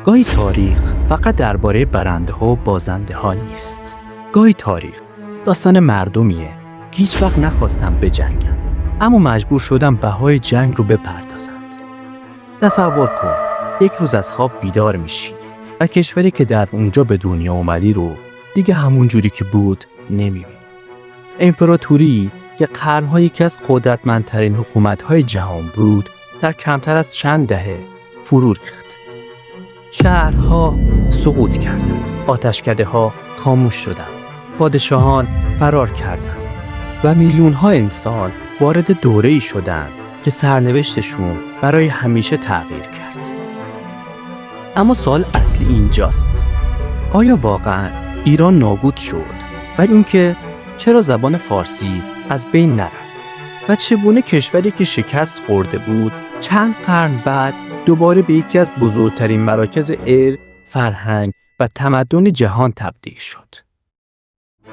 گاهی تاریخ فقط درباره برنده ها و بازنده ها نیست. گاهی تاریخ داستان مردمیه که هیچ وقت نخواستن بجنگن، اما مجبور شدن بهای جنگ رو بپردازند. تصور کن یک روز از خواب بیدار میشی و کشوری که در اونجا به دنیا اومدی رو دیگه همون جوری که بود نمیبینی. امپراتوری که قرن‌ها یکی از قدرتمندترین حکومت‌های جهان بود در کمتر از چند دهه فرو ریخت. شهرها سقوط کردند، آتشکده‌ها خاموش شدند، پادشاهان فرار کردند و میلیون‌ها انسان وارد دوره‌ای شدند که سرنوشتشون برای همیشه تغییر کرد. اما سوال اصلی اینجاست: آیا واقعاً ایران نابود شد؟ ولی اینکه چرا زبان فارسی از بین نرفت و چگونه کشوری که شکست خورده بود چند قرن بعد دوباره به یکی از بزرگترین مراکز علم، فرهنگ و تمدن جهان تبدیل شد؟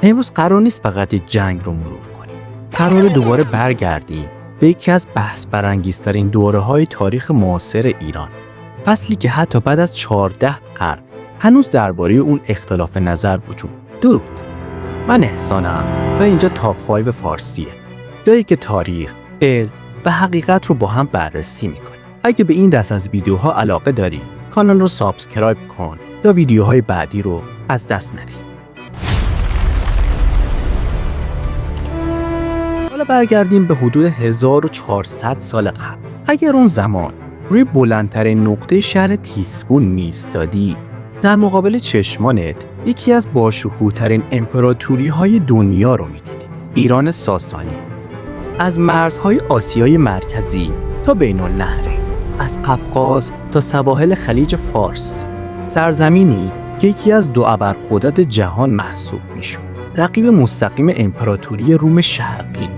امروز قرار نیست فقط یک جنگ رو مرور کنیم. قرار دوباره برگردیم به یکی از بحث برانگیزترین دوره‌های تاریخ معاصر ایران. فصلی که حتی بعد از 14 قرن هنوز درباره اون اختلاف نظر وجود. درود. من احسانم و اینجا تاپ 5 فارسیه. جایی که تاریخ، علم و حقیقت رو با هم بررسی میکنیم. اگه به این دست از ویدیوها علاقه داری، کانال رو سابسکرایب کن یا ویدیوهای بعدی رو از دست ندی. حالا برگردیم به حدود 1400 سال قبل. اگر اون زمان روی بلندترین نقطه شهر تیسفون میایستادی، در مقابل چشمانت یکی از باشکوه‌ترین امپراتوری‌های دنیا رو می‌دیدی. ایران ساسانی. از مرزهای آسیای مرکزی تا بین النهرین، از قفقاز تا سواحل خلیج فارس، سرزمینی که یکی از دو ابرقدرت جهان محسوب می‌شد. رقیب مستقیم امپراتوری روم شرقی،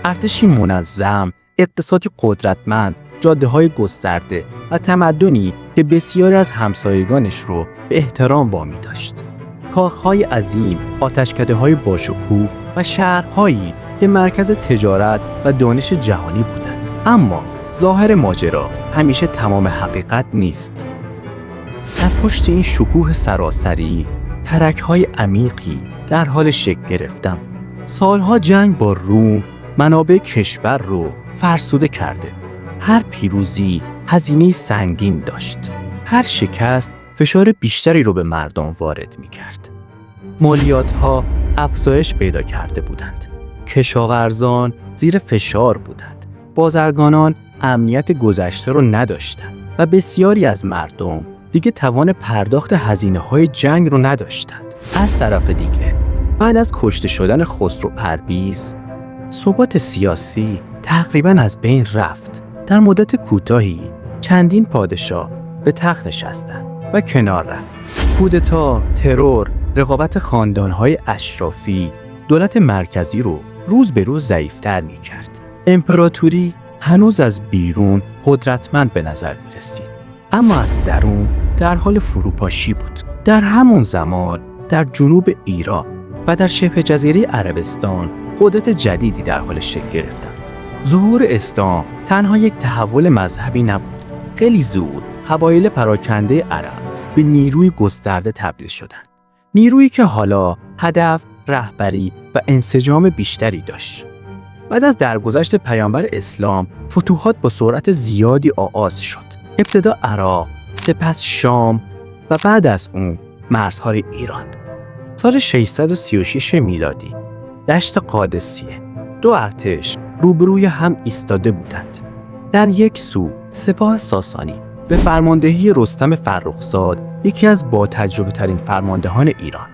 ارتشی منظم، اقتصادی قدرتمند، جاده‌های گسترده و تمدنی که بسیاری از همسایگانش رو به احترام وامی داشت. کاخهای عظیم، آتشکده‌های باشکوه و شهرهایی که مرکز تجارت و دانش جهانی بودند. اما ظاهر ماجرا همیشه تمام حقیقت نیست. در پشت این شکوه سراسری، ترک‌های عمیقی در حال شکل گرفتن. سالها جنگ با روم منابع کشور رو فرسوده کرده. هر پیروزی هزینه سنگین داشت. هر شکست فشار بیشتری رو به مردم وارد می‌کرد. مالیات‌ها افزایش پیدا کرده بودند. کشاورزان زیر فشار بودند. بازرگانان امنیت گذشته رو نداشتند و بسیاری از مردم دیگه توان پرداخت هزینه‌های جنگ رو نداشتند. از طرف دیگه بعد از کشته شدن خسرو پرویز، ثبات سیاسی تقریباً از بین رفت. در مدت کوتاهی چندین پادشاه به تخت نشستند و کنار رفت. کودتا، ترور، رقابت خاندان‌های اشرافی دولت مرکزی رو روز به روز ضعیف‌تر می‌کرد. امپراتوری هنوز از بیرون قدرتمند به نظر می‌رسید، اما از درون در حال فروپاشی بود. در همون زمان در جنوب ایران و در شبه جزیره عربستان قدرت جدیدی در حال شکل گرفتن. ظهور اسلام تنها یک تحول مذهبی نبود. خیلی زود قبایل پراکنده عرب به نیروی گسترده تبدیل شدند. نیرویی که حالا هدف، رهبری و انسجام بیشتری داشت. بعد از درگذشت پیامبر اسلام، فتوحات با سرعت زیادی آغاز شد. ابتدا عراق، سپس شام و بعد از اون مرزهای ایران. سال 636 میلادی، دشت قادسیه. دو ارتش روبروی هم ایستاده بودند. در یک سو سپاه ساسانی به فرماندهی رستم فرخزاد، یکی از با تجربه ترین فرماندهان ایران،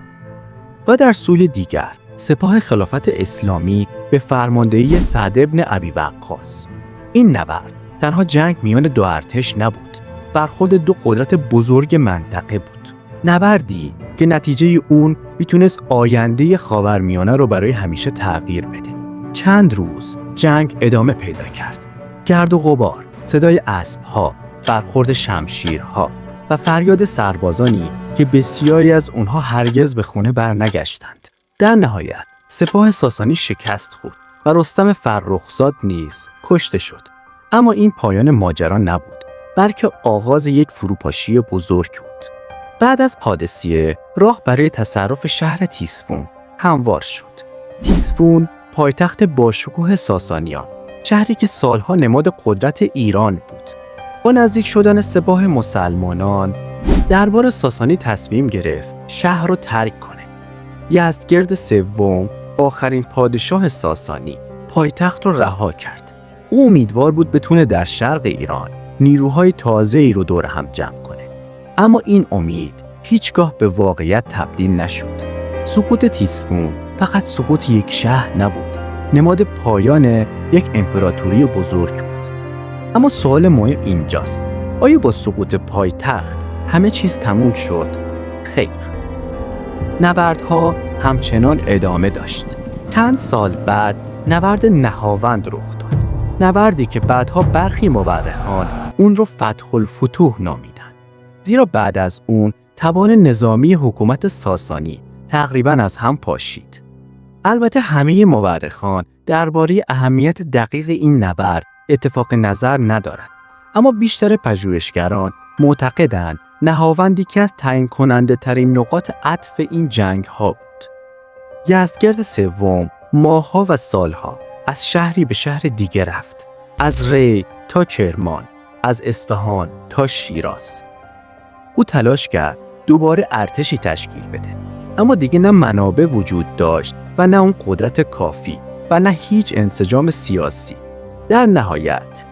و در سوی دیگر سپاه خلافت اسلامی به فرماندهی سعد بن ابی وقاص. این نبرد تنها جنگ میان دو ارتش نبود، برخورد دو قدرت بزرگ منطقه بود. نبردی که نتیجه اون میتونست آینده خاورمیانه رو برای همیشه تغییر بده. چند روز جنگ ادامه پیدا کرد. گرد و غبار، صدای اسب‌ها، برخورد شمشیرها و فریاد سربازانی که بسیاری از اونها هرگز به خونه برنگشتند. در نهایت سپاه ساسانی شکست خورد و رستم فرخزاد نیز کشته شد. اما این پایان ماجرا نبود، بلکه آغاز یک فروپاشی بزرگ بود. بعد از پادسیه راه برای تصرف شهر تیسفون هموار شد. تیسفون پایتخت باشکوه ساسانیان، شهری که سالها نماد قدرت ایران بود. با نزدیک شدن سپاه مسلمانان، دربار ساسانی تصمیم گرفت شهر رو ترک کنه. یزدگرد سوم، آخرین پادشاه ساسانی، پایتخت رو رها کرد. او امیدوار بود بتونه در شرق ایران نیروهای تازه‌ای رو دور هم جمع کنه. اما این امید هیچگاه به واقعیت تبدیل نشد. سقوط تیسفون فقط سقوط یک شهر نبود، نماد پایان یک امپراتوری بزرگ بود. اما سوال مهم اینجاست: آیا با سقوط پایتخت همه چیز تموم شد؟ خیر. نبردها همچنان ادامه داشت. چند سال بعد نبرد نهاوند رخ داد. نبردی که بعدها برخی مورخان اون رو فتح الفتوح نامیدن. زیرا بعد از اون توان نظامی حکومت ساسانی تقریباً از هم پاشید. البته همه مورخان درباره اهمیت دقیق این نبرد اتفاق نظر ندارند، اما بیشتر پژوهشگران معتقدند نهاوند یکی از تعیین کننده ترین نقاط عطف این جنگ ها بود. یزدگرد سوم ماه‌ها و سالها از شهری به شهر دیگر رفت، از ری تا کرمان، از اصفهان تا شیراز. او تلاش کرد دوباره ارتشی تشکیل بده، اما دیگه نه منابع وجود داشت و نه اون قدرت کافی و نه هیچ انسجام سیاسی. در نهایت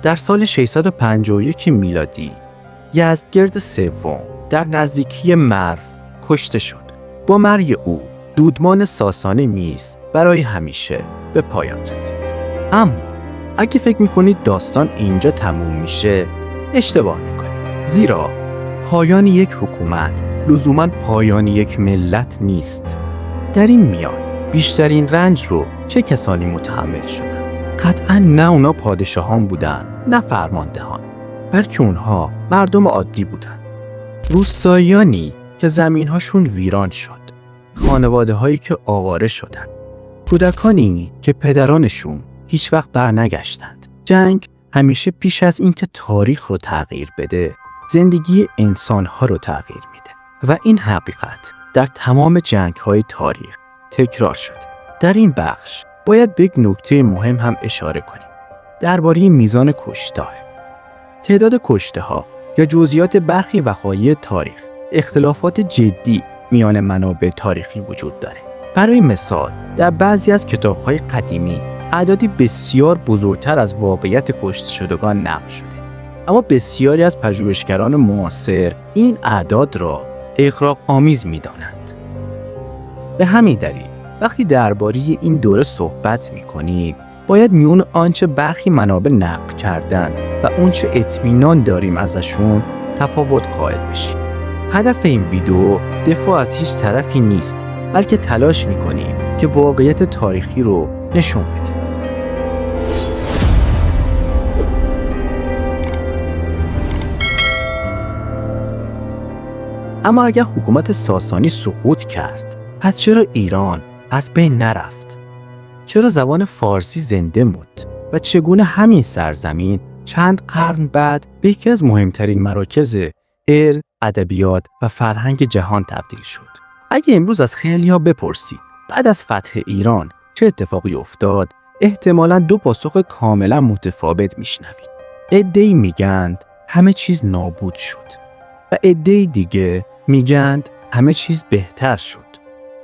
در سال 651 میلادی یزدگرد سوم در نزدیکی مرو کشته شد. با مرگ او دودمان ساسانی نیز برای همیشه به پایان رسید. اما اگه فکر میکنید داستان اینجا تموم میشه، اشتباه میکنید. زیرا پایان یک حکومت لزوماً پایان یک ملت نیست. در این میان بیشترین رنج رو چه کسانی متحمل شدن؟ قطعاً نه اونا پادشاهان بودن، نه فرماندهان، بلکه اونها مردم عادی بودن. روستاییانی که زمینهاشون ویران شد، خانواده هایی که آواره شدن، کودکانی که پدرانشون هیچ وقت برنگشتند. جنگ همیشه پیش از این که تاریخ رو تغییر بده، زندگی انسانها رو تغییر میده و این حقیقت در تمام جنگ‌های تاریخ تکرار شده. در این بخش باید به یک نکته مهم هم اشاره کنیم درباره میزان کشته. تعداد کشته‌ها یا جزئیات برخی وقایع تاریخ اختلافات جدی میان منابع تاریخی وجود داره. برای مثال در بعضی از کتاب‌های قدیمی اعدادی بسیار بزرگتر از واقعیت کشته شدگان نقل شده، اما بسیاری از پژوهشگران معاصر این اعداد را اغراق‌آمیز می‌دانند. به همین دلیل وقتی درباره این دوره صحبت می‌کنیم، باید میون آنچه برخی منابع نقل کردن و اونچه اطمینان داریم ازشون تفاوت قائل بشیم. هدف این ویدیو دفاع از هیچ طرفی نیست، بلکه تلاش می‌کنیم که واقعیت تاریخی رو نشون بدیم. اما اگر حکومت ساسانی سقوط کرد، پس چرا ایران از بین نرفت؟ چرا زبان فارسی زنده موند و چگونه همین سرزمین چند قرن بعد به یکی از مهمترین مراکز علم، ادبیات و فرهنگ جهان تبدیل شد؟ اگه امروز از خیلی‌ها بپرسید بعد از فتح ایران چه اتفاقی افتاد، احتمالاً دو پاسخ کاملا متفاوت میشنوید. عده‌ای میگند همه چیز نابود شد و عده‌ای دیگه میگند همه چیز بهتر شد.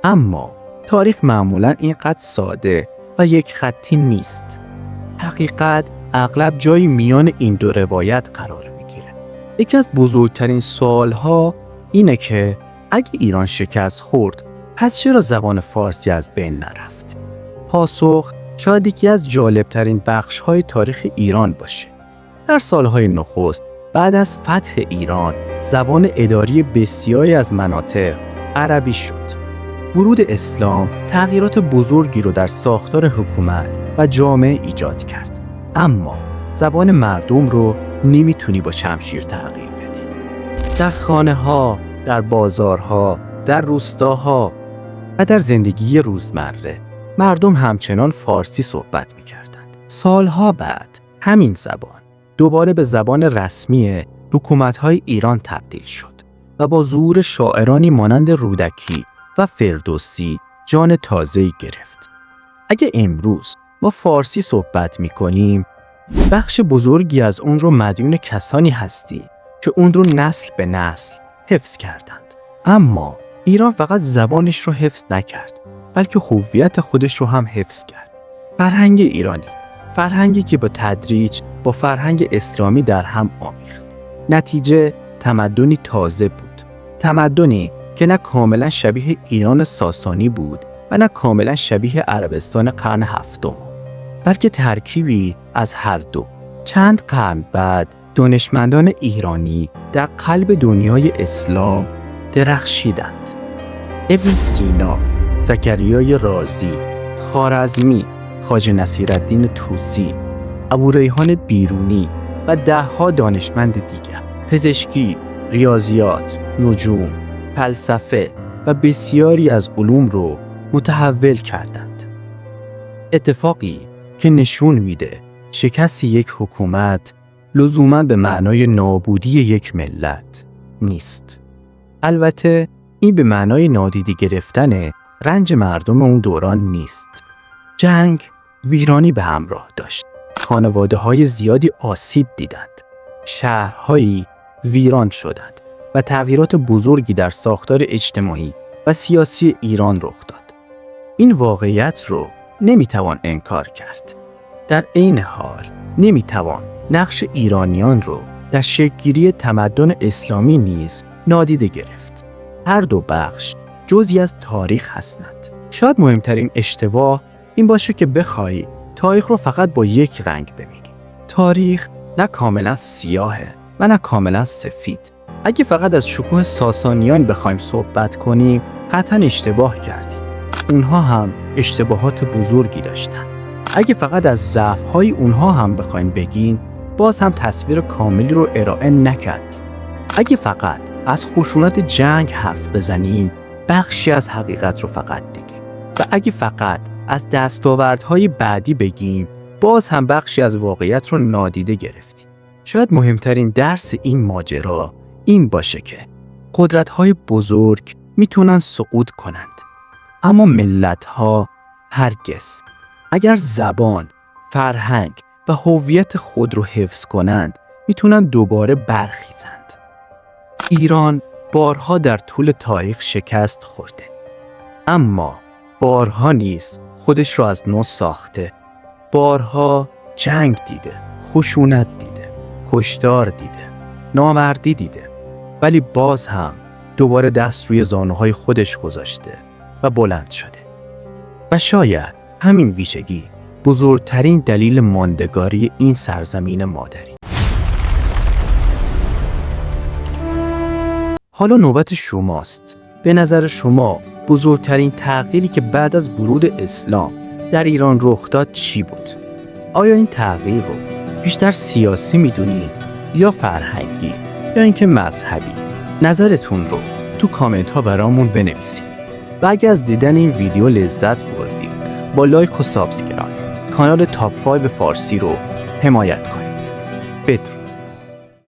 اما تاریخ معمولاً اینقدر ساده و یک خطی نیست. حقیقت اغلب جایی میان این دو روایت قرار میگیره. یکی از بزرگترین سوالها اینه که اگه ایران شکست خورد، پس چرا زبان فارسی از بین نرفت؟ پاسخ شاید یکی از جالبترین بخش‌های تاریخ ایران باشه. در سالهای نخست بعد از فتح ایران، زبان اداری بسیاری از مناطق عربی شد. ورود اسلام تغییرات بزرگی رو در ساختار حکومت و جامعه ایجاد کرد. اما زبان مردم رو نمیتونی با شمشیر تغییر بدی. در خانه‌ها، در بازارها، در روستاها و در زندگی روزمره مردم همچنان فارسی صحبت می‌کردند. سالها بعد همین زبان دوباره به زبان رسمی حکومت‌های ایران تبدیل شد و با ظهور شاعرانی مانند رودکی و فردوسی جان تازه‌ای گرفت. اگه امروز ما فارسی صحبت می‌کنیم، بخش بزرگی از اون رو مدیون کسانی هستی که اون رو نسل به نسل حفظ کردند. اما ایران فقط زبانش رو حفظ نکرد، بلکه هویت خودش رو هم حفظ کرد. فرهنگ ایرانی، فرهنگی که با تدریج با فرهنگ اسلامی در هم آمیخت. نتیجه تمدنی تازه بود. تمدنی که نه کاملا شبیه ایران ساسانی بود و نه کاملا شبیه عربستان قرن هفتم، بلکه ترکیبی از هر دو. چند قرن بعد دانشمندان ایرانی در قلب دنیای اسلام درخشیدند. ابن سینا، زکریای رازی، خوارزمی، خواجه نصیرالدین طوسی، ابوریحان بیرونی و ده‌ها دانشمند دیگر پزشکی، ریاضیات، نجوم، فلسفه و بسیاری از علوم رو متحول کردند. اتفاقی که نشون میده شکست یک حکومت لزوماً به معنای نابودی یک ملت نیست. البته این به معنای نادیده گرفتن رنج مردم اون دوران نیست. جنگ ویرانی به همراه داشت. خانواده‌های زیادی آسیب دیدند. شهرهایی ویران شدند و تغییرات بزرگی در ساختار اجتماعی و سیاسی ایران رخ داد. این واقعیت رو نمیتوان انکار کرد. در عین حال نمیتوان نقش ایرانیان رو در شکل‌گیری تمدن اسلامی نیز نادیده گرفت. هر دو بخش جزئی از تاریخ هستند. شاید مهمترین اشتباه این باشه که بخوای تاریخ رو فقط با یک رنگ ببینی. تاریخ نه کاملا سیاهه و نه کاملا سفید. اگه فقط از شکوه ساسانیان بخوایم صحبت کنیم، قطعا اشتباه کردیم. اونها هم اشتباهات بزرگی داشتن. اگه فقط از ضعف‌های اونها هم بخوایم بگیم، باز هم تصویر کاملی رو ارائه نکردیم. اگه فقط از خشونت جنگ حرف بزنیم، بخشی از حقیقت رو فقط دیدیم. و اگه فقط از دستاوردهای بعدی بگیم، باز هم بخشی از واقعیت رو نادیده گرفتیم. شاید مهمترین درس این ماجرا این باشه که قدرت‌های بزرگ میتونن سقوط کنند، اما ملت‌ها هرگز. اگر زبان، فرهنگ و هویت خود رو حفظ کنند، میتونن دوباره برخیزند. ایران بارها در طول تاریخ شکست خورده، اما بارها نیز خودش رو از نو ساخته. بارها جنگ دیده، خشونت دیده، کشتار دیده، نامردی دیده، ولی باز هم دوباره دست روی زانوهای خودش گذاشته و بلند شده. و شاید همین ویژگی بزرگترین دلیل ماندگاری این سرزمین مادری. حالا نوبت شماست. به نظر شما بزرگترین تغییری که بعد از ورود اسلام در ایران رخ داد چی بود؟ آیا این تغییر رو بیشتر سیاسی میدونید یا فرهنگی یا اینکه مذهبی؟ نظرتون رو تو کامنت ها برامون بنویسید. و اگه از دیدن این ویدیو لذت بردید، با لایک و سابسکرایب کانال تاپ 5 فارسی رو حمایت کنید. بدرود.